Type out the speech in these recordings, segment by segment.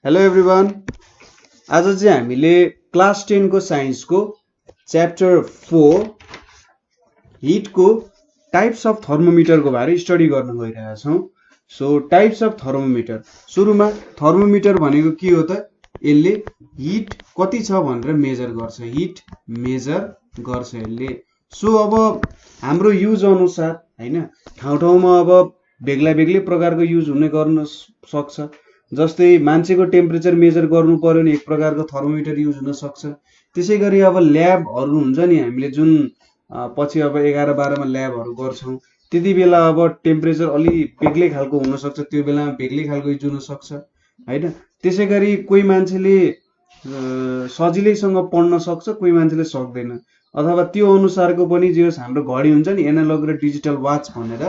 Hello everyone. आज चाहिँ हामीले क्लास 10 को साइन्स को च्याप्टर 4 हिट को टाइप्स अफ थर्मोमिटर को बारे स्टडी गर्न गइरहेका छौं। सो टाइप्स अफ थर्मोमिटर, सुरुमा थर्मोमिटर भनेको के हो त? यसले हिट कति छ भनेर मेजर गर्छ, हिट मेजर गर्छ यसले। सो अब हाम्रो युज अनुसार हैन, ठाउँ ठाउँमा अब बेग्ला बेग्लै प्रकारको युज हुने गर्न सक्छ। जस्तै मान्छेको टेम्परेचर मेजर गर्नु पर्यो भने एक प्रकारको थर्मोमिटर युज हुन सक्छ। त्यसैगरी अब ल्याबहरु हुन्छ नि, हामीले जुन पछि अब 11-12 मा ल्याबहरु गर्छौं, त्यति बेला अब टेम्परेचर अलि बेग्लै खालको हुन सक्छ, त्यो बेलामा बेग्लै खालको युज हुन सक्छ हैन। त्यसैगरी कोही मान्छेले सजिलैसँग पढ्न सक्छ, कोही मान्छेले सक्दैन, अथवा त्यो अनुसारको पनि जे हाम्रो घडी हुन्छ नि, एनालग र डिजिटल वाच भनेर,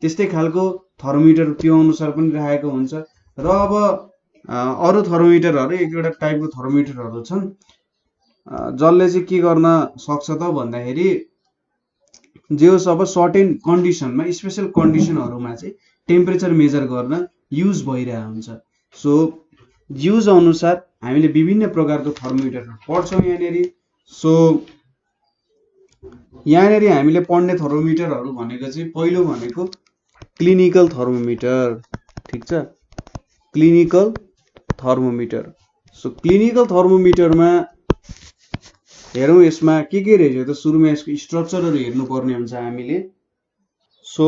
त्यस्तै खालको थर्मोमिटर त्यो अनुसार पनि राखेको हुन्छ। र अब अरु थर्मोमिटरहरु एक एउटा टाइपको थर्मोमिटरहरु छन् जसले चाहिँ के गर्न सक्छ त भन्दाखेरि, जे होस् अब सर्टेन कन्डिसनमा, स्पेशल कन्डिसनहरुमा चाहिँ टेम्परेचर मेजर गर्न युज भइरहेको हुन्छ। सो युज अनुसार हामीले विभिन्न प्रकारको थर्मोमिटरहरु पढ्छौं यहाँनेरि। सो यहाँनेरि हामीले पढ्ने थर्मोमिटरहरु भनेको चाहिँ पहिलो भनेको क्लिनिकल थर्मोमिटर, ठीक छ, क्लिनिकल थर्मोमिटर। सो क्लिनिकल थर्मोमिटरमा हेरौं यसमा के रहेछ त। सुरुमा यसको स्ट्रक्चरहरु हेर्नु पर्ने हुन्छ हामीले। सो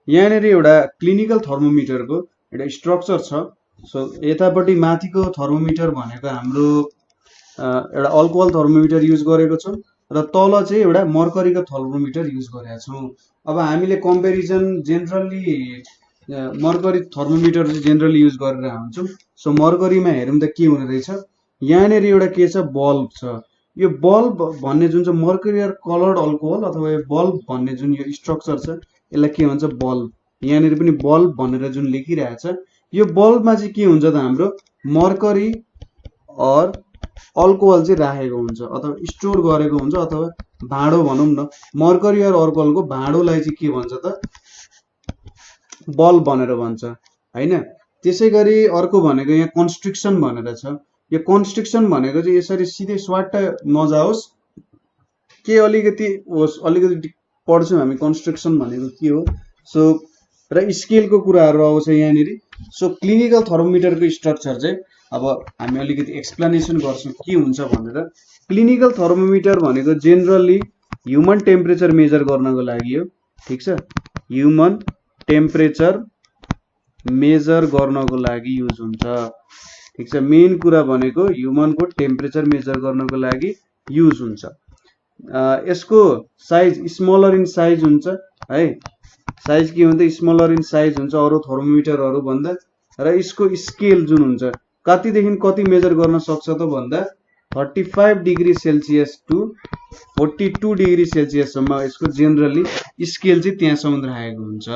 यहाँनेरि एउटा क्लिनिकल थर्मोमिटरको एउटा स्ट्रक्चर छ। सो यतापट्टि माथिको थर्मोमिटर भनेको हाम्रो एउटा अल्कोहल थर्मोमिटर युज गरेको छौं, र तल चाहिँ एउटा मर्करीको थर्मोमिटर युज गरेका छौं। अब हामीले कम्पेरिजन जेनरली मर्करी थर्मोमिटर चाहिँ जेनरली युज गरेर हुन्छौं। सो मर्करीमा हेरौं त के हुने रहेछ। यहाँनेरि एउटा के छ, बल्ब छ। यो बल्ब भन्ने जुन चाहिँ मर्करी कलर्ड अल्कोहल अथवा यो बल्ब भन्ने जुन यो स्ट्रक्चर छ, यसलाई के भन्छ, बल्ब। यहाँनेरि पनि बल्ब भनेर जुन लेखिरहेछ, यो बल्बमा चाहिँ के हुन्छ त, हाम्रो मर्करी और अल्कोहल चाहिँ राखेको हुन्छ अथवा स्टोर गरेको हुन्छ, अथवा भाँडो भनौं न, मर्करी और अल्कोहलको भाँडोलाई चाहिँ के भन्छ त, बल्ब भनेर भन्छ हैन। त्यसैगरी अर्को भनेको यहाँ कन्स्ट्रिक्सन भनेर छ। यो कन्स्ट्रिक्सन भनेको चाहिँ यसरी सिधै स्वाट नजाओस्, के अलिकति होस्, अलिकति पढ्छौं हामी कन्स्ट्रिक्सन भनेको के हो। सो र स्केलको कुराहरु आउँछ यहाँनेरि। सो क्लिनिकल थर्मोमिटरको स्ट्रक्चर चाहिँ अब हामी अलिकति एक्सप्लेनेसन गर्छौं के हुन्छ भनेर। क्लिनिकल थर्मोमिटर भनेको जेनरली ह्युमन टेम्परेचर मेजर गर्नको लागि हो, ठीक छ, ह्युमन टेम्परेचर मेजर गर्नको लागि युज हुन्छ, ठीक छ। मेन कुरा भनेको ह्युमनको टेम्परेचर मेजर गर्नको लागि युज हुन्छ। यसको साइज स्मलर इन साइज हुन्छ है, साइज के हुन्छ, स्मलर इन साइज हुन्छ अरु थर्मोमिटरहरु भन्दा। र यसको स्केल जुन हुन्छ, कतिदेखि कति मेजर गर्न सक्छ त भन्दा 35 degree Celsius to 42 degree Celsius सम्म यसको जेनरली स्केल चाहिँ त्यहाँसम्म राखेको हुन्छ,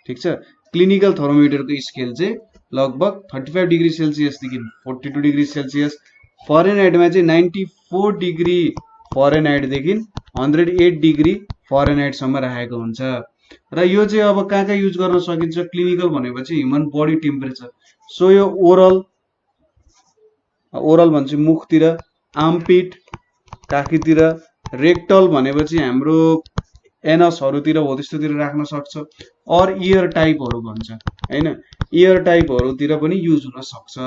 ठीक छ। क्लिनिकल थर्मोमिटरको स्केल चाहिँ लगभग 35 डिग्री सेल्सियस देखि 42 डिग्री सेल्सियस, फरेनहाइटमा चाहिँ 94 डिग्री फरेनहाइट देखि 108 डिग्री फरेनहाइट सम्म राखेको हुन्छ। र यो चाहिँ अब कहाँ युज गर्न सकिन्छ, क्लिनिकल भनेपछि ह्युमन बडी टेम्परेचर। सो यो ओरल भन्छ मुखतिर, आर्मपिट काखीतिर, रेक्टल भनेपछि हाम्रो एनसहरुतिर हो त्यस्तोतिर राख्न सक्छ, और इयर टाइपहरु भन्छ हैन, इयर टाइपहरुतिर पनि युज हुन सक्छ।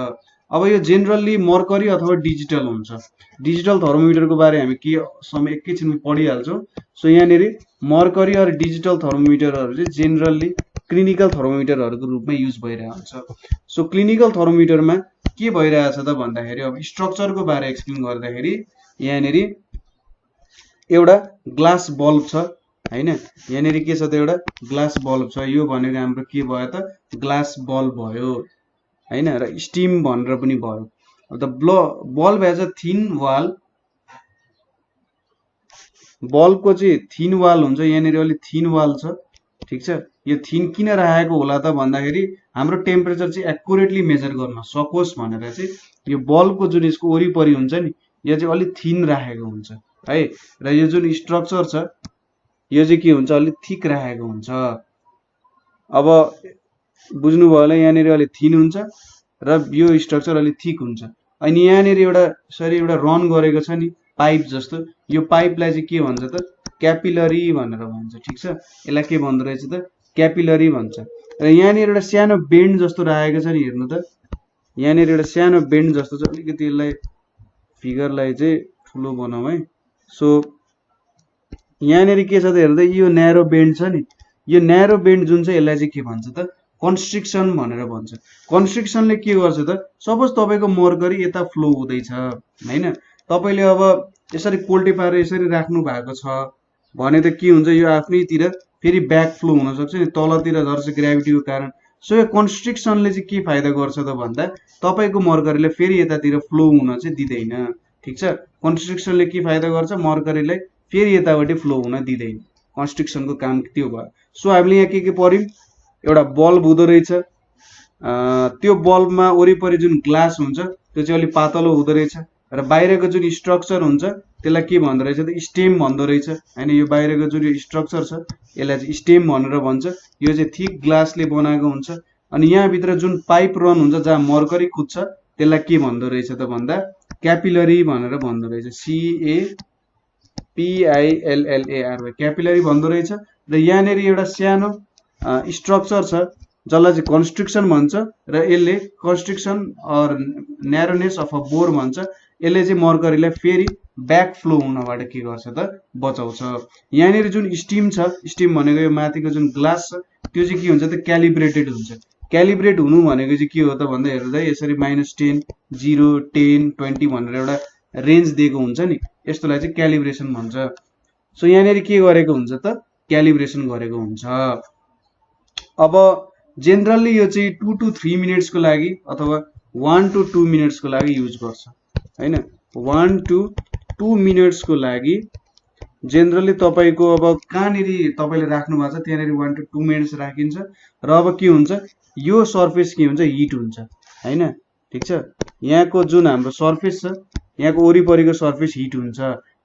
अब यो जेनरली मर्करी अथवा डिजिटल हुन्छ। डिजिटल थर्मोमिटरको बारे हामी के समय एकैछिनमा पढिहाल्छौं। सो यहाँनेरि मर्करी और डिजिटल थर्मोमिटरहरु चाहिँ जेनरली क्लिनिकल थर्मोमिटरहरुको रूपमा युज भइरहेको हुन्छ। सो क्लिनिकल थर्मोमिटरमा के भइरहेछ त भन्दाखेरि, अब स्ट्रक्चरको बारे एक्सप्लेन गर्दाखेरि यहाँनेरि एउटा ग्लास बल्ब छ हैन। यहाँनेरि के छ त, एउटा ग्लास बल्ब छ। यो भनेको हाम्रो के भयो त, ग्लास बल्ब भयो हैन, र स्टिम भनेर पनि भयो। अब the bulb has a thin wall, बल्बको चाहिँ थिन वाल हुन्छ, यहाँनेरि अलि थिन वाल छ, ठीक छ। यो थिन किन राखेको होला त भन्दाखेरि, हाम्रो टेम्परेचर चाहिँ एक्युरेटली मेजर गर्न सकोस् भनेर चाहिँ यो बल्बको जुन यसको वरिपरि हुन्छ नि, यो चाहिँ अलि थिन राखेको हुन्छ है। र यो जुन स्ट्रक्चर छ, यो चाहिँ के हुन्छ, अलि थिक राखेको हुन्छ। अब बुझ्नु भयो होला, यहाँनेरि अलि थिन हुन्छ र यो स्ट्रक्चर अलि थिक हुन्छ। अनि यहाँनिर एउटा यसरी एउटा रन गरेको छ नि पाइप जस्तो, यो पाइपलाई चाहिँ के भन्छ त क्यापिलरी भनेर भन्छ। ठिक छ, यसलाई के भन्दो रहेछ त क्यापिलरी भन्छ। र यहाँनिर एउटा सानो बेन्ड जस्तो राखेको छ नि, हेर्नु त यहाँनिर एउटा सानो बेन्ड जस्तो छ। अलिकति यसलाई फिगरलाई चाहिँ ठुलो बनाऊ है। सो यहाँनिर के छ त हेर्नु त यो न्यारो बेन्ड छ नि, यो न्यारो बेन्ड जुन चाहिँ यसलाई चाहिँ के भन्छ त कन्स्ट्रिक्सन भनेर भन्छ। कन्स्ट्रिक्सनले के गर्छ त सपोज तपाईँको मर्करी यता फ्लो हुँदैछ होइन, तपाईँले अब यसरी पोल्टी पारेर यसरी राख्नु भएको छ भने त के हुन्छ यो आफ्नैतिर फेरि ब्याक फ्लो हुनसक्छ नि, तलतिर झर्छ ग्राभिटीको कारण। सो यो कन्स्ट्रिक्सनले चाहिँ के फाइदा गर्छ त भन्दा तपाईँको मर्करीलाई फेरि यतातिर फ्लो हुन चाहिँ दिँदैन। ठिक छ, कन्स्ट्रिक्सनले के फाइदा गर्छ मर्करीलाई फेरि यतापट्टि फ्लो हुन दिँदैन। कन्स्ट्रिक्सनको काम त्यो भयो। सो हामीले यहाँ के पढ्यौँ, एउटा बल्ब हुँदो रहेछ, त्यो बल्बमा वरिपरि जुन ग्लास हुन्छ त्यो चाहिँ अलिक पातलो हुँदो रहेछ, र बाहिरको जुन स्ट्रक्चर हुन्छ त्यसलाई के भन्दो रहेछ त स्टेम भन्दो रहेछ होइन। यो बाहिरको जुन यो स्ट्रक्चर छ यसलाई चाहिँ स्टेम भनेर भन्छ। यो चाहिँ थिक ग्लासले बनाएको हुन्छ। अनि यहाँभित्र जुन पाइप रन हुन्छ जहाँ मर्करी कुद्छ त्यसलाई के भन्दो रहेछ त भन्दा क्यापिलरी भनेर भन्दो रहेछ। CAPILLARY क्यापिलरी भन्दो रहेछ। र यहाँनिर एउटा सानो स्ट्रक्चर छ जसलाई चाहिँ कन्स्ट्रिक्सन भन्छ, र यसले कन्स्ट्रिक्सन अर न्यारोनेस अफ अ बोर भन्छ। यसले चाहिँ मर्करीलाई फेरि ब्याक फ्लो हुनबाट के गर्छ त बचाउँछ। यहाँनिर जुन स्टिम छ, स्टिम भनेको यो माथिको जुन ग्लास छ त्यो चाहिँ के हुन्छ त क्यालिब्रेटेड हुन्छ। क्यालिब्रेट हुनु भनेको चाहिँ के हो त भन्दा हेर्दा यसरी -10, 0, 10, 20 भनेर एउटा रेन्ज दिएको हुन्छ नि, यस्तोलाई चाहिँ क्यालिब्रेसन भन्छ। सो यहाँनिर के गरेको हुन्छ त क्यालिब्रेसन गरेको हुन्छ। अब जेनरली यो चाहिँ 2 to 3 मिनट्सको लागि अथवा 1 to 2 मिनट्सको लागि युज गर्छ होइन। 1 to 2 मिनट्सको लागि जेनरली तपाईँको अब कहाँनिर तपाईँले राख्नु भएको छ त्यहाँनिर 1 to 2 मिनट्स राखिन्छ। र अब के हुन्छ यो सर्फेस के हुन्छ हिट हुन्छ होइन। ठिक छ, यहाँको जुन हाम्रो सर्फेस छ यहाँको वरिपरिको सर्फेस हिट हुन्छ।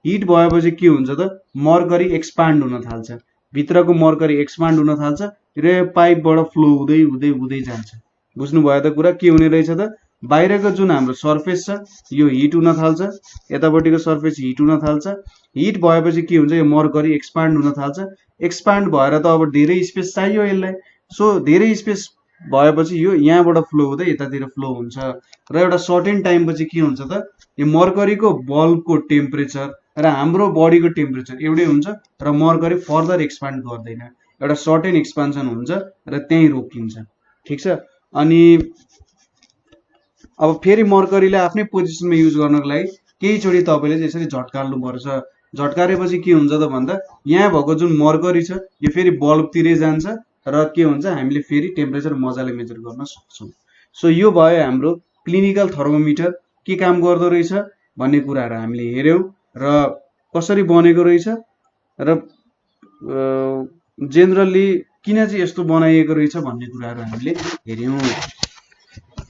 हिट भएपछि के हुन्छ त मर्करी एक्सपान्ड हुन थाल्छ, भित्रको मर्करी एक्सपान्ड हुन थाल्छ र पाइपबाट फ्लो हुँदै हुँदै हुँदै जान्छ। बुझ्नुभयो त कुरा के हुने रहेछ त बाहिरको जुन हाम्रो सर्फेस छ यो हिट हुन थाल्छ, यतापट्टिको सर्फेस हिट हुन थाल्छ। हिट भएपछि के हुन्छ यो मर्करी एक्सपान्ड हुन थाल्छ। एक्सपान्ड भएर त अब धेरै स्पेस चाहियो यसलाई। सो धेरै स्पेस भएपछि यो यहाँबाट फ्लो हुँदै यतातिर फ्लो हुन्छ। र एउटा सर्टेन टाइम पछि के हुन्छ त यो मर्करीको बल्बको टेम्परेचर र हाम्रो बडीको टेम्परेचर एउटै हुन्छ र मर्करी फर्दर एक्सपान्ड गर्दैन। एउटा सर्टेन एक्सपान्सन हुन्छ र त्यहीँ रोकिन्छ। ठिक छ, अनि अब फेरि मर्करीले आफ्नै पोजिसनमा युज गर्नको लागि केहीचोटि तपाईँले यसरी झट्काल्नुपर्छ। झट्कारेपछि के हुन्छ त भन्दा यहाँ भएको जुन मर्करी छ यो फेरि बल्बतिरै जान्छ र के हुन्छ हामीले फेरि टेम्परेचर मजाले मेजर गर्न सक्छौँ। सो यो भयो हाम्रो क्लिनिकल थर्मोमिटर के काम गर्दो रहेछ भन्ने कुराहरू हामीले हेऱ्यौँ र कसरी बनेको रहेछ र जेनरली किन चाहिँ यस्तो बनाइएको रहेछ भन्ने कुराहरू हामीले हेऱ्यौँ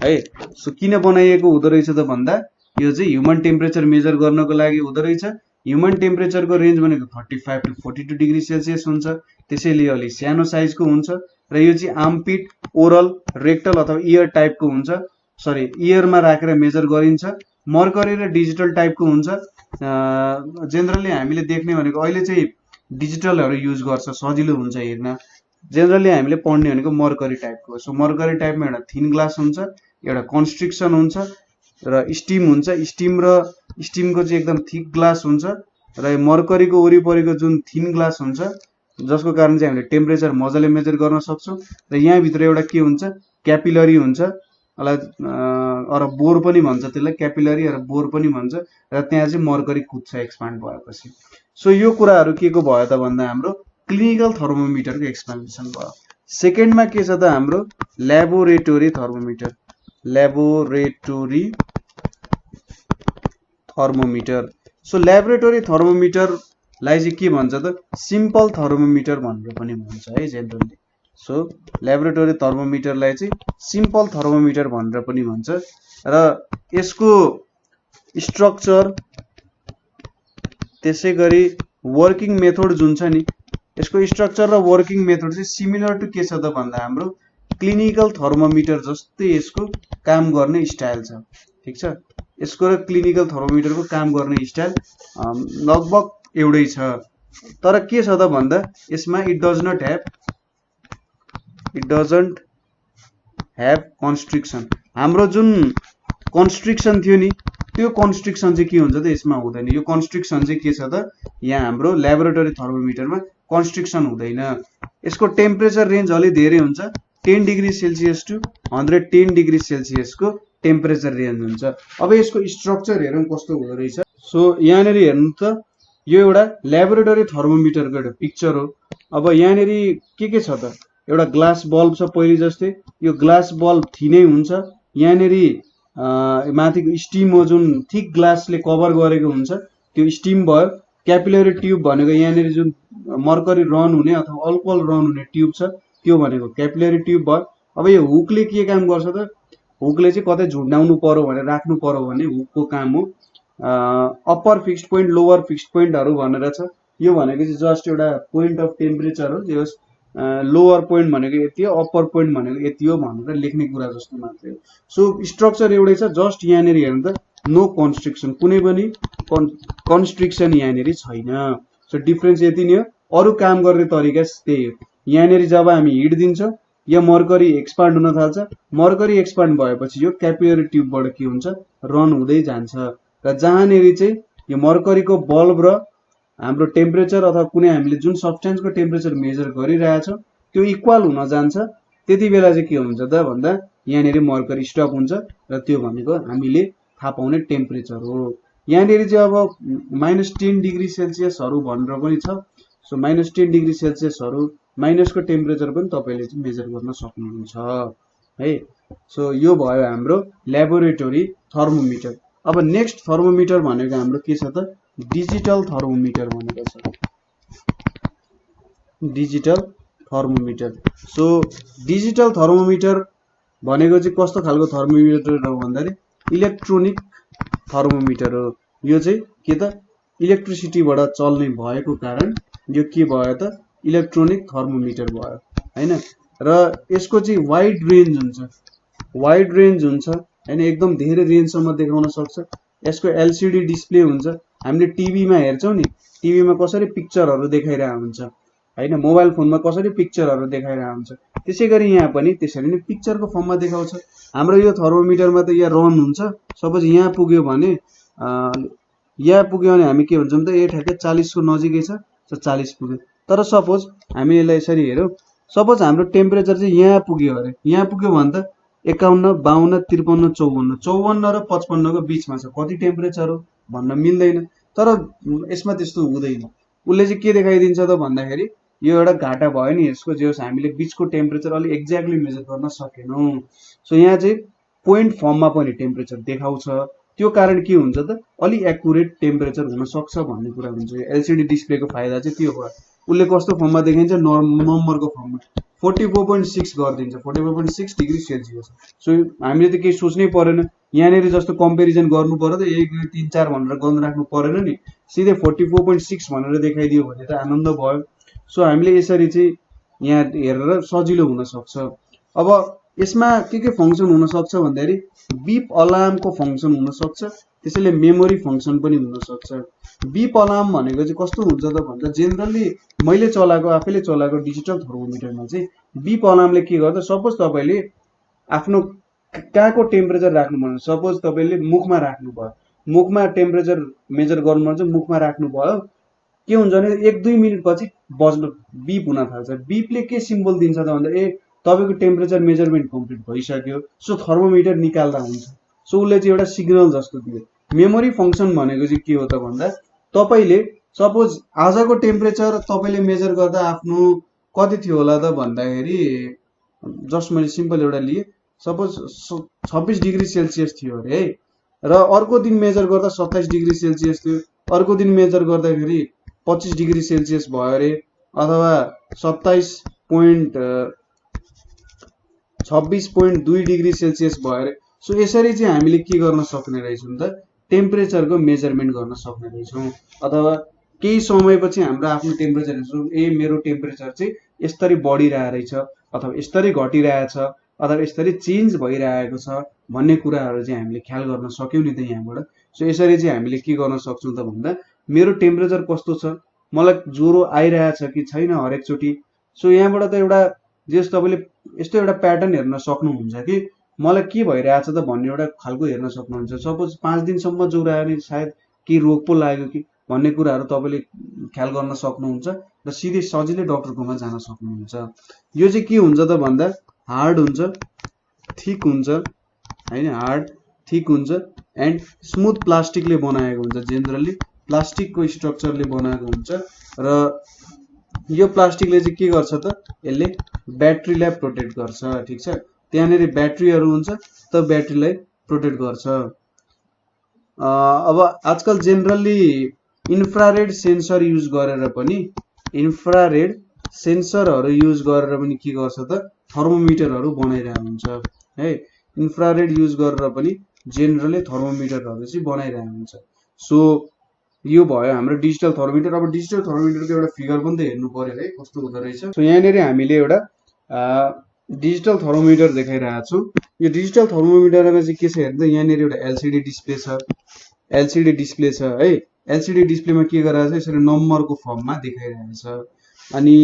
है। सो किन बनाइएको हुँदो रहेछ त भन्दा यो चाहिँ ह्युमन टेम्परेचर मेजर गर्नको लागि हुँदो रहेछ। ह्युमन टेम्परेचरको रेन्ज भनेको 35 to 42 डिग्री सेल्सियस हुन्छ, त्यसैले अलिक सानो साइजको हुन्छ र यो चाहिँ आर्मपिट, ओरल, रेक्टल अथवा इयर टाइपको हुन्छ। सरी इयरमा राखेर मेजर गरिन्छ। मर्करी र डिजिटल टाइपको हुन्छ। जेनरली हामीले देख्ने भनेको अहिले चाहिँ डिजिटलहरू युज गर्छ, सजिलो हुन्छ हेर्न। जेनरली हामीले पढ्ने भनेको मर्करी टाइपको। सो मर्करी टाइपमा एउटा थिन ग्लास हुन्छ, एउटा कन्स्ट्रिक्सन हुन्छ र स्टिम हुन्छ। स्टिम र स्टिमको चाहिँ एकदम थिक ग्लास हुन्छ र मर्करीको वरिपरिको जुन थिन ग्लास हुन्छ जसको कारण चाहिँ हामीले टेम्परेचर मजाले मेजर गर्न सक्छौँ। र यहाँभित्र एउटा के हुन्छ क्यापिलरी हुन्छ, अर बोर पनि भन्छ त्यसलाई, क्यापिलरी अर बोर पनि भन्छ। र त्यहाँ चाहिँ मर्करी कुद्छ एक्सपान्ड भएपछि। सो यो कुराहरू के को भयो त भन्दा हाम्रो क्लिनिकल थर्मोमिटरको एक्सप्लेनेसन भयो। सेकेन्डमा के छ त हाम्रो laboratory thermometer. Laboratory thermometer. So laboratory थर्मोमिटरलाई चाहिँ के भन्छ त सिम्पल थर्मोमिटर भनेर पनि भन्छ है जेनरली। सो ल्याबोरेटोरी थर्मोमिटरलाई चाहिँ सिम्पल थर्मोमिटर भनेर पनि भन्छ र यसको स्ट्रक्चर त्यसै गरी वर्किङ मेथड जुन छ नि यसको स्ट्रक्चर र वर्किङ मेथड चाहिँ सिमिलर टु के छ त भन्दा हाम्रो क्लिनिकल थर्मोमिटर जस्तै यसको काम गर्ने स्टाइल छ। ठीक छ, यसको र क्लिनिकल थर्मोमिटरको काम गर्ने स्टाइल लगभग एउटै छ। तर के छ त भन्दा यसमा इट डजन्ट ह्याभ कन्स्ट्रिक्सन। हाम्रो जुन कन्स्ट्रिक्सन थियो नि त्यो कन्स्ट्रिक्सन चाहिँ के हुन्छ त यसमा हुँदैन। यो कन्स्ट्रिक्सन चाहिँ के छ त यहाँ हाम्रो ल्याबोरेटरी थर्मोमिटरमा कन्स्ट्रिक्सन हुँदैन। यसको टेम्परेचर रेन्ज अलि धेरै हुन्छ, 10 डिग्री सेल्सियस टु 110 डिग्री सेल्सियसको टेम्परेचर रेन्ज हुन्छ। अब यसको स्ट्रक्चर हेरौँ कस्तो हुँदो रहेछ। सो यहाँनिर हेर्नु त यो एउटा ल्याबोरेटरी थर्मोमिटरको एउटा पिक्चर हो। अब यहाँनिर के छ त एउटा ग्लास बल्ब छ पहिले जस्तै, यो ग्लास बल्ब थिनै हुन्छ। यहाँनिर माथिको स्टिम हो जुन थिक ग्लासले कभर गरेको हुन्छ त्यो स्टिम भयो। क्यापिलरी ट्युब भनेको यहाँनिर जुन मर्करी रन हुने अथवा अल्कोहल रन हुने ट्युब छ त्यो भनेको क्यापिलरी ट्युब भयो। अब यो हुकले के काम गर्छ त, हुकले चाहिँ कतै झुन्डाउनु पर्यो भने राख्नु पर्यो भने हुकको काम हो upper fixed point lower fixed पोइन्टहरू भनेर छ। यो भनेको चाहिँ जस्ट एउटा पोइन्ट अफ टेम्परेचर हो, जो लोवर पोइन्ट भनेको यति हो, अप्पर पोइन्ट भनेको यति हो भनेर लेख्ने कुरा जस्तो मात्रै हो। सो स्ट्रक्चर एउटै छ, जस्ट यहाँनिर हेर्नु त नो कन्स्ट्रिक्सन, कुनै पनि कन्स्ट्रिक्सन यहाँनिर छैन। सो डिफरेन्स यति नै हो, अरू काम गर्ने तरिका त्यही हो। यहाँनिर जब हामी हिट दिन्छौँ या मर्करी एक्सपान्ड हुन थाल्छ, मर्करी एक्सपान्ड भएपछि यो क्यापिलरी ट्युबबाट के हुन्छ रन हुँदै जान्छ। र जहाँनिर चाहिँ यो मर्करीको बल्ब र हाम्रो टेम्परेचर अथवा कुनै हामीले जुन सब्सटेन्सको टेम्परेचर मेजर गरिरहेछौँ त्यो इक्वल हुन जान्छ, त्यति बेला चाहिँ के हुन्छ त भन्दा यहाँनिर मर्करी स्टप हुन्छ र त्यो भनेको हामीले थाहा पाउने टेम्परेचर हो। यहाँनिर चाहिँ अब -10 डिग्री सेल्सियसहरू भनेर पनि छ। सो -10 डिग्री सेल्सियसहरू माइनसको टेम्परेचर पनि तपाईँले चाहिँ मेजर गर्न सक्नुहुन्छ है। सो यो भयो हाम्रो ल्याबोरेटरी थर्मोमिटर। अब नेक्स्ट थर्मोमिटर भनेको हाम्रो के छ त डिजिटल थर्मोमिटर भनेको छ, digital thermometer. So digital thermometer भनेको चाहिँ कस्तो खालको थर्मोमिटर हो भन्दाखेरि इलेक्ट्रोनिक थर्मोमिटर हो। यो चाहिँ के त इलेक्ट्रिसिटीबाट चल्ने भएको कारण यो के भयो त इलेक्ट्रोनिक थर्मोमिटर भयो हैन। र यसको चाहिँ वाइड रेन्ज हुन्छ हैन, एकदम धेरै रेन्जसम्म देखाउन सक्छ। यसको एलसिडी डिस्प्ले हुन्छ। हामीले टिभीमा हेर्छौँ नि, टिभीमा कसरी पिक्चरहरू देखाइरहेको हुन्छ हैन, मोबाइल फोनमा कसरी पिक्चरहरू देखाइरहेको हुन्छ, त्यसै गरी यहाँ पनि त्यसरी नै पिक्चरको फर्ममा देखाउँछ। हाम्रो यो थर्मोमिटरमा त यहाँ रन हुन्छ, सपोज यहाँ पुग्यो भने हामी के भन्छौँ त ए ठ्याक्कै 40 को नजिकै छ, 40 पुग्यो। तर सपोज हामी यसलाई यसरी हेरौँ, सपोज हाम्रो टेम्परेचर चाहिँ यहाँ पुग्यो अरे, यहाँ पुग्यो भने त 51, 52, 53, 54 र 55 को बिचमा छ, कति टेम्परेचर हो भन्न मिल्दैन। तर यसमा त्यस्तो हुँदैन, उसले चाहिँ के देखाइदिन्छ त भन्दाखेरि यो एउटा घाटा भयो नि यसको, जे होस् हामीले बिचको टेम्परेचर अलि एक्ज्याक्टली मेजर गर्न सकेनौँ। सो यहाँ चाहिँ पोइन्ट फर्ममा पनि टेम्परेचर देखाउँछ, त्यो कारण के हुन्छ त अलि एक्युरेट टेम्परेचर हुन सक्छ भन्ने कुरा हुन्छ। एलसिडी डिस्प्लेको फाइदा चाहिँ त्यो हो, उसले कस्तो फर्ममा देखाइन्छ नम्बरको फर्ममा 44.6 गरिदिन्छ, 44.6 डिग्री सेल्सियस। सो हामीले त केही सोच्नै परेन, यहाँनिर जस्तो कम्पेरिजन गर्नु पर्यो त 1, 2, 3, 4 भनेर गन राख्नु परेन नि, सिधै 44.6 भनेर देखाइदियो भने त आनन्द भयो। सो हामीले यसरी चाहिँ यहाँ हेरेर सजिलो हुन सक्छ। अब यसमा के फङ्सन हुन सक्छ भन्दाखेरि बिप अलार्मको फङ्सन हुन सक्छ, त्यसैले मेमोरी फङ्सन पनि हुन सक्छ। बिप अलार्म भनेको चाहिँ कस्तो हुन्छ त भन्दा जेनरली मैले आफैले चलाएको डिजिटल थर्मोमिटरमा चाहिँ बिप अलार्मले के गर्छ, सपोज तपाईँले आफ्नो कहाँको टेम्परेचर राख्नुभयो, सपोज तपाईँले मुखमा राख्नुभयो, मुखमा टेम्परेचर मेजर गर्नुपर्छ, मुखमा राख्नुभयो, के हुन्छ भने 1-2 मिनटपछि बज्न बिप हुन थाल्छ। बिपले के सिम्बल दिन्छ त भन्दा तपाईँको टेम्परेचर मेजरमेन्ट कम्प्लिट भइसक्यो, सो थर्मोमिटर निकाल्दा हुन्छ। सो उसले चाहिँ एउटा सिग्नल जस्तो दियो। मेमोरी फङ्सन भनेको चाहिँ के हो त भन्दा तपाईँले सपोज आजको टेम्परेचर तपाईँले मेजर गर्दा आफ्नो कति थियो होला त भन्दाखेरि जस्ट मैले सिम्पल एउटा लिएँ, सपोज 26 डिग्री सेल्सियस थियो अरे है, र अर्को दिन मेजर गर्दा 27 डिग्री सेल्सियस थियो, अर्को दिन मेजर गर्दाखेरि 25 डिग्री सेल्सियस भयो अरे, अथवा 26.2 डिग्री सेल्सियस भयो अरे। सो यसरी चाहिँ हामीले के गर्न सक्ने रहेछौँ त टेम्परेचरको मेजरमेन्ट गर्न सक्ने रहेछौँ, अथवा केही समयपछि हाम्रो आफ्नो टेम्परेचर हेर्छौँ, ए मेरो टेम्परेचर चाहिँ यसरी बढिरहेको रहेछ अथवा यसरी घटिरहेछ अथवा यसरी चेन्ज भइरहेको छ भन्ने कुराहरू चाहिँ हामीले ख्याल गर्न सक्यौँ नि त यहाँबाट। सो यसरी चाहिँ हामीले के गर्न सक्छौँ त भन्दा मेरो टेम्परेचर कस्तो छ, मलाई ज्वरो आइरहेछ कि छैन हरेकचोटि। सो यहाँबाट त एउटा जस तपाईँले यस्तो एउटा प्याटर्न हेर्न सक्नुहुन्छ कि मलाई के भइरहेछ त भन्ने एउटा खालको हेर्न सक्नुहुन्छ। सपोज 5 दिनसम्म ज्वरो आयो भने सायद के रोग पो लाग्यो कि भन्ने कुराहरू तपाईँले ख्याल गर्न सक्नुहुन्छ र सिधै सजिलै डक्टरकोमा जान सक्नुहुन्छ। यो चाहिँ के हुन्छ त भन्दा हार्ड हुन्छ, थिक हुन्छ हैन, हार्ड थिक हुन्छ एन्ड स्मुथ प्लास्टिकले बनाएको हुन्छ। जेनरली प्लास्टिकको स्ट्रक्चरले बनाएको हुन्छ र यो प्लास्टिकले चाहिँ के गर्छ त यसले ब्याट्रीलाई प्रोटेक्ट गर्छ। ठीक छ, त्यहाँनेरि ब्याट्रीहरू हुन्छ त ब्याट्रीलाई प्रोटेक्ट गर्छ। अब आजकल जेनरली इन्फ्रारेड सेन्सर युज गरेर पनि इन्फ्रारेड सेन्सरहरू युज गरेर पनि के गर्छ त थर्मोमिटरहरू बनाइरहेको हुन्छ है। इन्फ्रारेड युज गरेर पनि जेनरली थर्मोमिटरहरू चाहिँ बनाइरहेको हुन्छ। सो यो भयो हाम्रो डिजिटल थर्मोमिटर। अब डिजिटल थर्मोमिटरको एउटा फिगर पनि त हेर्नु पर्यो है कस्तो हुँदो रहेछ। सो यहाँनिर हामीले एउटा डिजिटल थर्मोमिटर देखाइरहेको छु। यो डिजिटल थर्मोमिटरमा चाहिँ के छ हेर्दा यहाँनिर एउटा एलसिडी डिस्प्ले छ, एलसिडी डिस्प्ले छ है। एलसिडी डिस्प्लेमा के गरिरहेको छ यसरी नम्बरको फर्ममा देखाइरहेको छ। अनि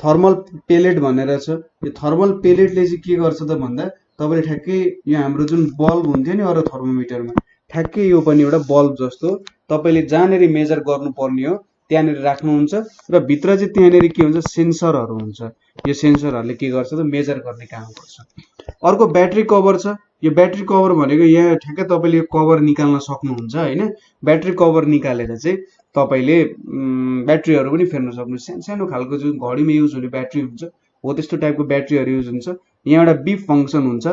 थर्मल पेलेट भनेर छ। यो थर्मल पेलेटले चाहिँ के गर्छ त भन्दा तपाईँले ठ्याक्कै यो हाम्रो जुन बल्ब हुन्थ्यो नि अरू थर्मोमिटरमा ठ्याक्कै यो पनि एउटा बल्ब जस्तो तपाईँले जहाँनिर मेजर गर्नुपर्ने हो त्यहाँनिर राख्नुहुन्छ र भित्र चाहिँ त्यहाँनिर के हुन्छ सेन्सरहरू हुन्छ। यो सेन्सरहरूले के गर्छ त मेजर गर्ने काम गर्छ। अर्को ब्याट्री कभर छ। यो ब्याट्री कभर भनेको यहाँ ठ्याक्कै तपाईँले कभर निकाल्न सक्नुहुन्छ हैन। ब्याट्री कभर निकालेर चाहिँ तपाईँले ब्याट्रीहरू पनि फेर्न सक्नुहुन्छ। सानो सानो खालको जुन घडीमा युज हुने ब्याट्री हुन्छ हो त्यस्तो टाइपको ब्याट्रीहरू युज हुन्छ। यहाँ एउटा बिप फङ्सन हुन्छ।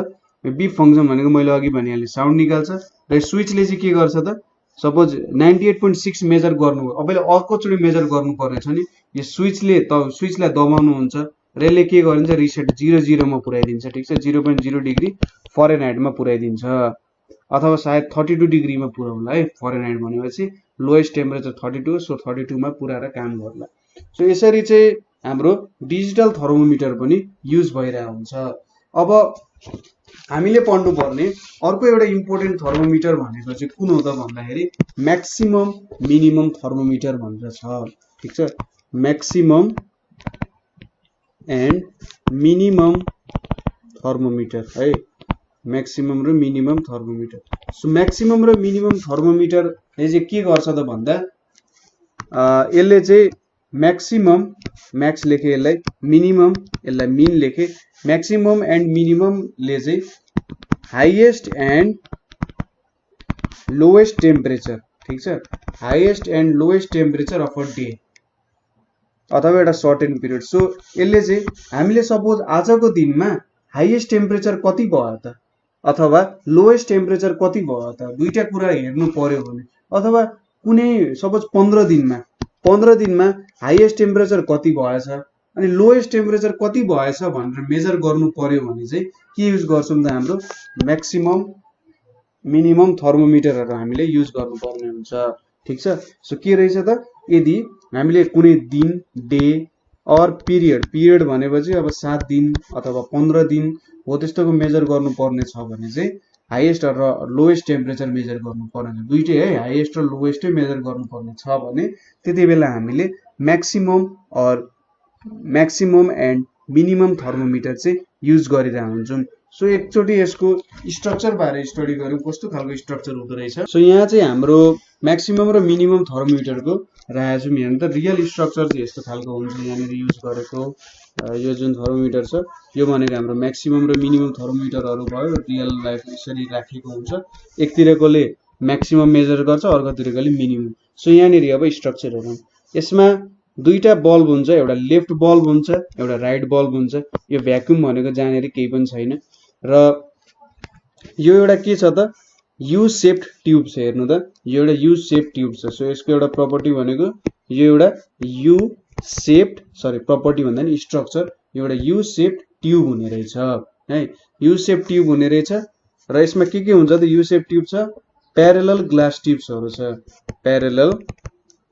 यो बिप फङ्सन भनेको मैले अघि भनिहालेँ साउन्ड निकाल्छ र स्विचले चाहिँ के गर्छ त सपोज 98.6 मेजर गर्नु अब अर्कोचोटि मेजर गर्नुपर्ने छ नि यो स्विचलाई दबाउनुहुन्छ र यसले के गरिन्छ रिसेट 00 मा पुर्याइदिन्छ। ठीक छ, 0.0 डिग्री फरेनहाइटमा पुर्याइदिन्छ अथवा सायद 32 डिग्रीमा पुर्याउला है। फरेनहाइट भनेपछि लोएस्ट टेम्परेचर 32, सो 32 मा पुर्याएर काम गर्ला। सो यसरी चाहिँ हाम्रो डिजिटल थर्मोमिटर पनि युज भइरहेको हुन्छ। अब हामीले पढ्नुपर्ने अर्को एउटा इम्पोर्टेन्ट थर्मोमिटर भनेको चाहिँ कुन हो त भन्दाखेरि म्याक्सिमम मिनिमम थर्मोमिटर भनेर छ। ठीक छ, म्याक्सिमम एन्ड मिनिमम थर्मोमिटर है, म्याक्सिमम र मिनिमम थर्मोमिटर। सो म्याक्सिमम र मिनिमम थर्मोमिटरले चाहिँ के गर्छ त भन्दा यसले चाहिँ म्याक्सिमम म्याक्स लेखे यसलाई, मिनिमम यसलाई मिन लेखे। म्याक्सिमम एन्ड मिनिममले चाहिँ हाइएस्ट एन्ड लोएस्ट टेम्परेचर, ठीक छ, highest and lowest temperature of a day अथवा एउटा सर्टेन पिरियड। सो यसले चाहिँ हामीले सपोज आजको दिनमा हाइएस्ट टेम्परेचर कति भयो त अथवा लोएस्ट टेम्परेचर कति भयो त दुईटा कुरा हेर्नु पर्यो भने अथवा कुनै सपोज 15 दिनमा हाइएस्ट टेम्परेचर कति भएछ अनि लोएस्ट टेम्परेचर कति भएछ भनेर मेजर गर्नु पर्यो भने चाहिँ के युज गर्छौं त हाम्रो म्याक्सिमम मिनिमम थर्मोमिटरहरु हामीले युज गर्नुपर्ने हुन्छ। ठीक छ, सो के रहेछ त यदि हामीले कुनै दिन डे और पिरियड भनेपछि अब 7 दिन अथवा 15 दिन हो त्यस्तोको मेजर गर्नुपर्ने छ भने चाहिँ हाइएस्ट र लोएस्ट टेम्परेचर मेजर गर्नुपर्ने छ। दुईटै है हाइएस्ट र लोएस्टै मेजर गर्नुपर्ने छ भने त्यतिबेला हामीले म्याक्सिमम एन्ड मिनिमम थर्मोमिटर चाहिँ युज गरिरहेका हुन्छौं। सो एकचोटी यसको स्ट्रक्चर बारे स्टडी गरौँ कस्तो खालको स्ट्रक्चर हुँदो रहेछ। सो यहाँ चाहिँ हाम्रो म्याक्सिमम र मिनिमम थर्मोमिटरको राखेको छौं। यहाँ त रियल स्ट्रक्चर चाहिँ यस्तो खालको हुन्छ। यहाँनिर युज गरेको यो जुन थर्मोमिटर छ यो भनेको हाम्रो म्याक्सिमम र मिनिमम थर्मोमिटरहरु भयो। रियल लाइफ यसरी राखेको हुन्छ। एकतिरकोले म्याक्सिमम मेजर गर्छ अर्कोतिरकोले मिनिमम। सो यहाँनिर अब स्ट्रक्चर हेरौँ। यसमा दुईटा बल्ब हुन्छ, एउटा लेफ्ट बल्ब हुन्छ एउटा राइट बल्ब हुन्छ। यो भ्याक्युम भनेको जहाँनिर केही पनि छैन र यो एउटा के छ त यू शेप्ड ट्युब छ। हेर्नु त यो एउटा यू शेप्ड ट्युब छ। सो यसको एउटा प्रपर्टी भनेको यो एउटा यू शेप्ड प्रपर्टी भन्दा नि स्ट्रक्चर यो एउटा यू शेप्ड ट्युब हुने रहेछ है। यू शेप्ड ट्युब हुने रहेछ र यसमा के हुन्छ त यू शेप्ड ट्युब छ, प्यारेलल ग्लास ट्युब्सहरु छ, प्यारेलल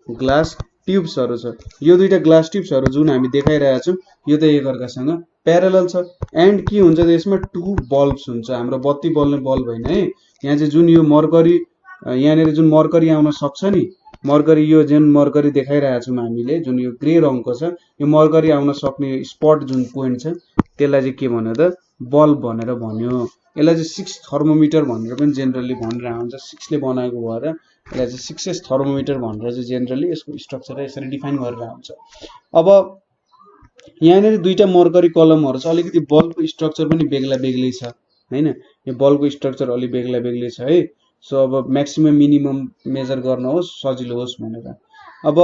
ग्लास ट्युब्सहरु छ। यो दुईटा ग्लास ट्युब्सहरु जुन हामी देखाइरहेका छौं यो त एकअर्कासँग प्यारलल छ। एन्ड के हुन्छ त यसमा टु बल्ब्स हुन्छ। हाम्रो बत्ती बल्ने बल्ब हैन है। यहाँ चाहिँ जुन यो मर्करी यहाँनिर जुन मर्करी आउन सक्छ नि, मर्करी यो जुन मर्करी देखाइरहेका छौं हामीले जुन यो ग्रे रङको छ, यो मर्करी आउन सक्ने स्पट जुन पोइन्ट छ त्यसलाई चाहिँ के भन्यो त बल्ब भनेर भन्यो। यसलाई चाहिँ 6 थर्मोमिटर भनेर पनि जेनरली भनिरहेको हुन्छ। 6 ले बनाएको भएर यसलाई चाहिँ 6s थर्मोमिटर भनेर चाहिँ जेनरली यसको स्ट्रक्चर यसरी डिफाइन गरेर हुन्छ। अब यहाँनिर दुईटा मर्करी कलमहरु छ। अलिकति बल्बको स्ट्रक्चर पनि बेग्ला बेग्लै छ हैन। यो बल्बको स्ट्रक्चर अलि बेग्ला बेग्लै छ है। सो अब म्याक्सिमम मिनिमम मेजर गर्न होस् सजिलो होस् भनेर। अब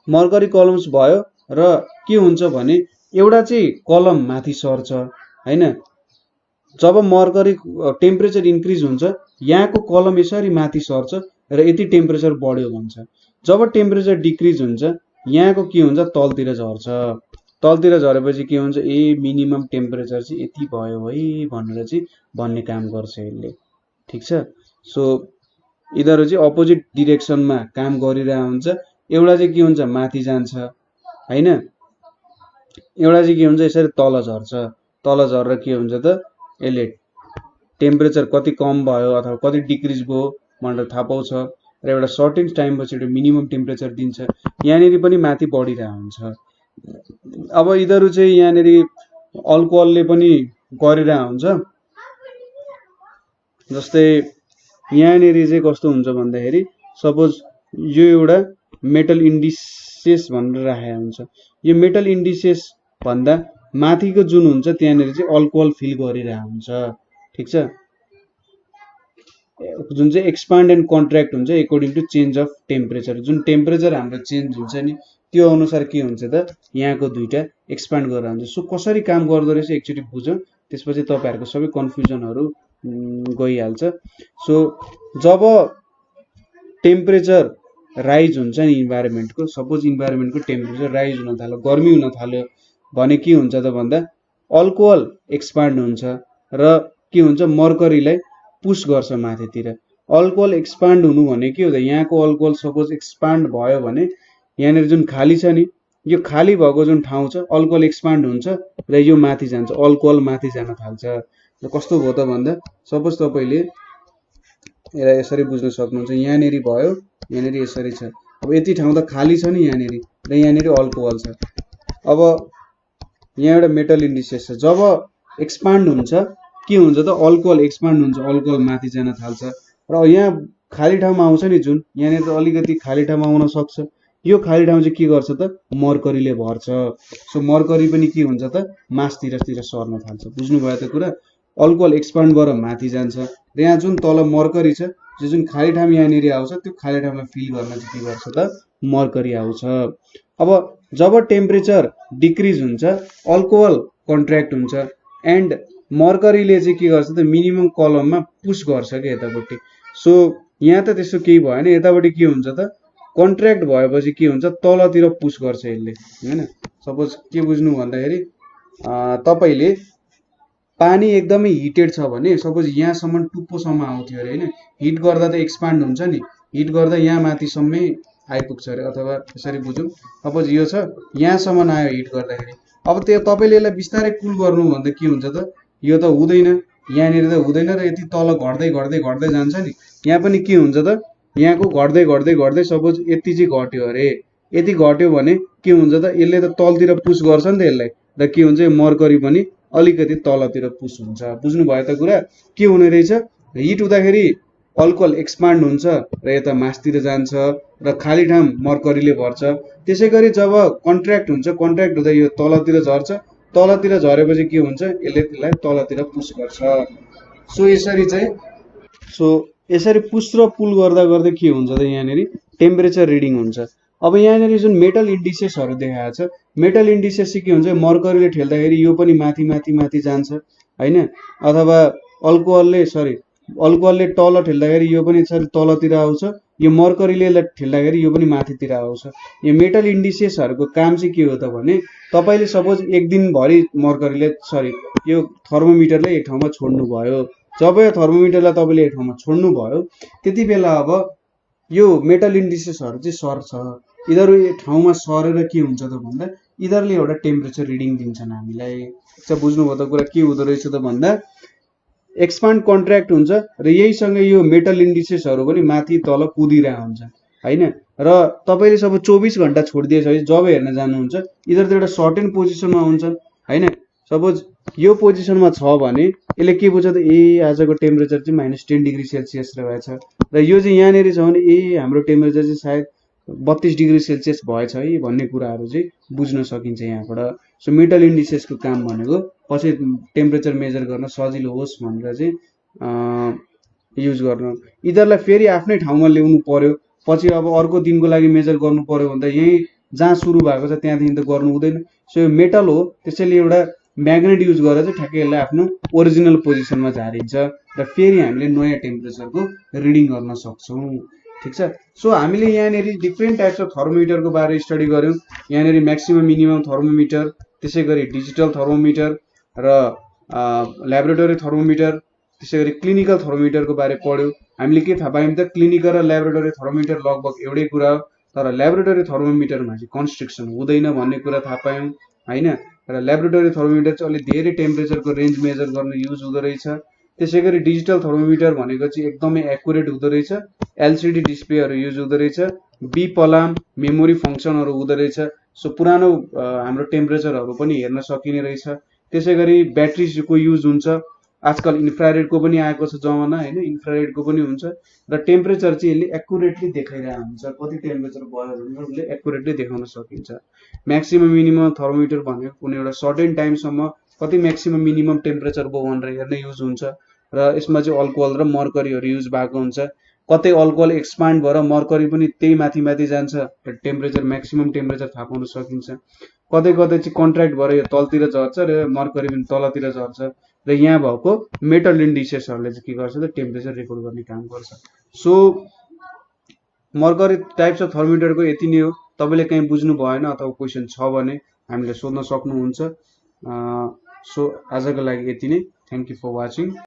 मर्करी कलम्स भयो र के हुन्छ भने एउटा चाहिँ कलम माथि सर्छ हैन। जब मर्करी टेम्परेचर इन्क्रिज हुन्छ यहाँको कलम यसरी माथि सर्छ र यति टेम्परेचर बढ्यो भन्छ। जब टेम्परेचर डिक्रिज हुन्छ यहाँको के हुन्छ तलतिर झर्छ। तलतिर झरेपछि के हुन्छ ए मिनिमम टेम्परेचर चाहिँ यति भयो है भनेर चाहिँ भन्ने काम गर्छ यसले। ठीक छ। सो यिनीहरु चाहिँ अपोजिट डिरेक्सनमा काम गरिरहेको हुन्छ। एउटा चाहिँ के हुन्छ माथि जान्छ हैन, एउटा चाहिँ के हुन्छ यसरी तल झर्छ। तल झरेर के हुन्छ त यसले टेम्परेचर कति कम भयो अथवा कति डिक्रिज भयो भनेर थाहा पाउँछ र एउटा सर्टेन टाइम पछि एउटा मिनिमम टेम्परेचर दिन्छ। यहाँनिर पनि माथि बढिरहेको हुन्छ। अब यिनीहरु चाहिँ यहाँनिर अल्कोहलले पनि गरिरहेको हुन्छ। जस्तै यहाँनिर चाहिँ कस्तो हुन्छ भन्दाखेरि सपोज यो एउटा मेटल इन्डिसेस भनेर राखेको हुन्छ। यो मेटल इन्डिसेस भन्दा माथिको जुन हुन्छ त्यहाँनिर चाहिँ अल्कोहल फिल गरिरहेको हुन्छ। ठीक छ। जुन चाहिँ एक्सपान्ड एन्ड कन्ट्र्याक्ट हुन्छ according to change of temperature. जुन टेम्परेचर हाम्रो चेन्ज हुन्छ नि त्यो अनुसार के हुन्छ त यहाँको दुईटा एक्सपान्ड गरेर हुन्छ। सो कसरी काम गर्दो रहेछ एकचोटि बुझौँ, त्यसपछि तपाईहरुको सबै कन्फ्युजनहरु गइहाल्छ। सो जब टेम्परेचर राइज हुन्छ नि इन्भाइरोमेन्टको, सपोज इन्भाइरोमेन्टको टेम्परेचर राइज हुन थाल्यो, गर्मी हुन थाल्यो भने के हुन्छ त भन्दा अल्कोहल एक्सपान्ड हुन्छ र के हुन्छ मर्करीलाई पुश गर्छ माथितिर। अल्कोहल एक्सपान्ड हुनु भने के हो त यहाँको अल्कोहल सपोज एक्सपान्ड भयो भने यहाँनिर जुन खाली छ नि यो खाली भएको जुन ठाउँ छ अल्कोहल एक्सपान्ड हुन्छ र यो माथि जान्छ, अल्कोहल माथि जान थाल्छ। र कस्तो भयो त भन्दा सपोज तपाईले यसलाई यसरी बुझ्न सक्नुहुन्छ। यहाँनिर भयो, यहाँनिर यसरी छ। अब यति ठाउँ त खाली छ नि यहाँनिर र यहाँनिर अल्कोहल छ। अब यहाँ एउटा मेटल इन्डिसेस छ। जब एक्सपान्ड हुन्छ के हुन्छ त अल्कोहल एक्सपान्ड हुन्छ, अल्कोहल माथि जान थाल्छ र यहाँ खाली ठाउँमा आउँछ नि जुन यहाँनिर त अलिकति खाली ठाउँमा आउन सक्छ। यो खाली ठाउँ चाहिँ के गर्छ त मर्करीले भर्छ। सो मर्करी पनि के हुन्छ त मासतिर सर्न थाल्छ। बुझ्नु भयो त कुरा। अल्कोहल एक्सपान्ड भएर माथि जान्छ र यहाँ जुन तल मर्करी छ जो जुन खाली ठाउँ यहाँनिर आउँछ त्यो खाली ठाउँलाई फिल गर्न चाहिँ के गर्छ त मर्करी आउँछ। अब जब टेम्परेचर डिक्रिज हुन्छ अल्कोहल कन्ट्र्याक्ट हुन्छ एन्ड मर्करीले चाहिँ के गर्छ त मिनिमम कलममा पुश गर्छ के यतापट्टि। सो यहाँ त त्यस्तो केही भएन, यतापट्टि के हुन्छ त कन्ट्र्याक्ट भएपछि के हुन्छ तलतिर पुश गर्छ यसले हैन। सपोज के बुझ्नु भन्दाखेरि तपाईले पानी एकदमै हिटेड छ भने सपोज यहाँसम्म टुप्पोसम्म आउँथ्यो अरे हैन। हिट गर्दा त एक्सपान्ड हुन्छ नि, हिट गर्दा यहाँ माथिसम्मै आइपुग्छ अरे। अथवा यसरी बुझौँ सपोज यो छ यहाँसम्म आयो हिट गर्दाखेरि। अब त्यो तपाईले यसलाई बिस्तारै कुल गर्नु भन्दा के हुन्छ त यो त हुँदैन, यहाँनिर त हुँदैन र यति तल घट्दै घट्दै घट्दै जान्छ नि। यहाँ पनि के हुन्छ त यहाँको घट्दै घट्दै घट्दै सपोज यति चाहिँ घट्यो अरे। यति घट्यो भने के हुन्छ त यसले त तलतिर पुश गर्छ नि त यसलाई र के हुन्छ यो मर्करी पनि अलिकति तलतिर पुश हुन्छ। बुझ्नु भयो त कुरा। के हुने रहेछ हिट हुँदाखेरि अल्कोहल एक्सपान्ड हुन्छ र यता मासतिर जान्छ र खाली ठाउँ मर्करीले भर्छ। त्यसैगरी जब कन्ट्र्याक्ट हुन्छ कन्ट्र्याक्ट हुँदा यो तलतिर झर्छ, तलतिर झरेपछि के हुन्छ यसले त्यसलाई तलतिर पुश गर्छ। सो यसरी पुश र पुल गर्दा गर्दै के हुन्छ त यहाँनिर टेम्परेचर रिडिङ हुन्छ। अब यहाँनिर जुन मेटल इन्डिसेसहरु देखाएको छ मेटल इन्डिसेस चाहिँ के हुन्छ मर्करीले ठेल्दाखेरि यो पनि माथि माथि माथि जान्छ हैन। अथवा अल्कोहलले तल ठेल्दाखेरि यो पनि यसरी तलतिर आउँछ, यो मर्करीले ठेल्दाखेरि यो पनि माथितिर आउँछ। यो मेटल इन्डिसेसहरुको काम चाहिँ के हो त भने तपाईले सपोज एक दिनभरि मर्करीले यो थर्मोमिटरलाई एक ठाउँमा छोड्नु भयो। जब यो थर्मोमिटरलाई तपाईले एक ठाउँमा छोड्नु भयो त्यति बेला अब यो मेटल इन्डिसेसहरु चाहिँ सर्छ। यिनीहरू ठाउँमा सरेर के हुन्छ त भन्दा यिनीहरूले एउटा टेम्परेचर रिडिङ दिन्छन् हामीलाई। अच्छा बुझ्नुभयो त कुरा के हुँदो रहेछ त भन्दा एक्सपान्ड कन्ट्र्याक्ट हुन्छ र यहीसँग यो मेटल इन्डिसेसहरू पनि माथि तल कुदिरहेको हुन्छ होइन। र तपाईँले सब 24 घण्टा छोडिदिएपछि जब हेर्न जानुहुन्छ यिनीहरू त एउटा सर्टेन पोजिसनमा हुन्छन् होइन। सपोज यो पोजिसनमा छ भने यसले के बुझ्छ त आजको टेम्परेचर चाहिँ -10 डिग्री सेल्सियस रहेछ र यो चाहिँ यहाँनिर छ भने हाम्रो टेम्परेचर चाहिँ सायद 32 डिग्री सेल्सियस भएछ है भन्ने कुराहरू चाहिँ बुझ्न सकिन्छ यहाँबाट। सो मेटल इन्डिसेसको काम भनेको पछि टेम्परेचर मेजर गर्न सजिलो होस् भनेर चाहिँ युज गर्नु। यिनीहरूलाई फेरि आफ्नै ठाउँमा ल्याउनु पर्यो, पछि अब अर्को दिनको लागि मेजर गर्नु पर्यो भन्दा यहीँ जहाँ सुरु भएको छ त्यहाँदेखि त गर्नु हुँदैन। सो यो मेटल हो, त्यसैले एउटा म्याग्नेट युज गरेर चाहिँ ठ्याक्कै यसलाई आफ्नो ओरिजिनल पोजिसनमा झारिन्छ र फेरि हामीले नयाँ टेम्परेचरको रिडिङ गर्न सक्छौँ। ठिक छ। सो हामीले यहाँनिर डिफ्रेन्ट टाइप्स अफ थर्मोमिटरको बारे स्टडी गऱ्यौँ। यहाँनिर म्याक्सिमम मिनिमम थर्मोमिटर, त्यसै गरी डिजिटल थर्मोमिटर र ल्याबोरेटरी थर्मोमिटर, त्यसै गरी क्लिनिकल थर्मोमिटरको बारे पढ्यौँ। हामीले के थाहा पायौँ त क्लिनिकल र ल्याबोरेटरी थर्मोमिटर लगभग एउटै कुरा हो, तर ल्याबोरेटरी थर्मोमिटरमा चाहिँ कन्स्ट्रिक्सन हुँदैन भन्ने कुरा थाहा पायौँ होइन। र ल्याबोरेटरी थर्मोमिटर चाहिँ अलि धेरै टेम्परेचरको रेन्ज मेजर गर्न युज हुँदो रहेछ। त्यसै गरी डिजिटल थर्मोमिटर भनेको चाहिँ एकदमै एक्युरेट हुँदो रहेछ, एलसिडी डिस्प्लेहरू युज हुँदो रहेछ, बिपलाम मेमोरी फङ्सनहरू हुँदो रहेछ। सो पुरानो हाम्रो टेम्परेचरहरू पनि हेर्न सकिने रहेछ। त्यसै गरी ब्याट्रिजको युज हुन्छ, आजकल इन्फ्रारेडको पनि आएको छ जमाना होइन, इन्फ्रारेडको पनि हुन्छ र टेम्परेचर चाहिँ यसले एक्युरेटली देखाइरहेको हुन्छ, कति टेम्परेचर भयो भने उसले एक्युरेटली देखाउन सकिन्छ। म्याक्सिमम मिनिमम थर्मोमिटर भनेको कुनै एउटा सर्टेन टाइमसम्म कति म्याक्सिमम मिनिमम टेम्परेचर भयो भनेर हेर्ने युज हुन्छ र यसमा चाहिँ अल्कोहल र मर्करीहरू युज भएको हुन्छ। कतै अल्कोहल एक्सपान्ड भएर मर्करी पनि त्यही माथि माथि जान्छ र टेम्परेचर म्याक्सिमम टेम्परेचर थाहा पाउन सकिन्छ। कतै कतै चाहिँ कन्ट्र्याक्ट भएर यो तलतिर झर्छ र मर्करी पनि तलतिर झर्छ र यहाँ भएको मेटल इन्डिसेसहरूले चाहिँ के गर्छ त टेम्परेचर रेकर्ड गर्ने काम गर्छ। सो मर्करी टाइप्स अफ थर्मोमिटरको यति नै हो। तपाईँले कहीँ बुझ्नु भएन अथवा क्वेसन छ भने हामीले सोध्न सक्नुहुन्छ। सो आजको लागि यति नै। Thank you for watching.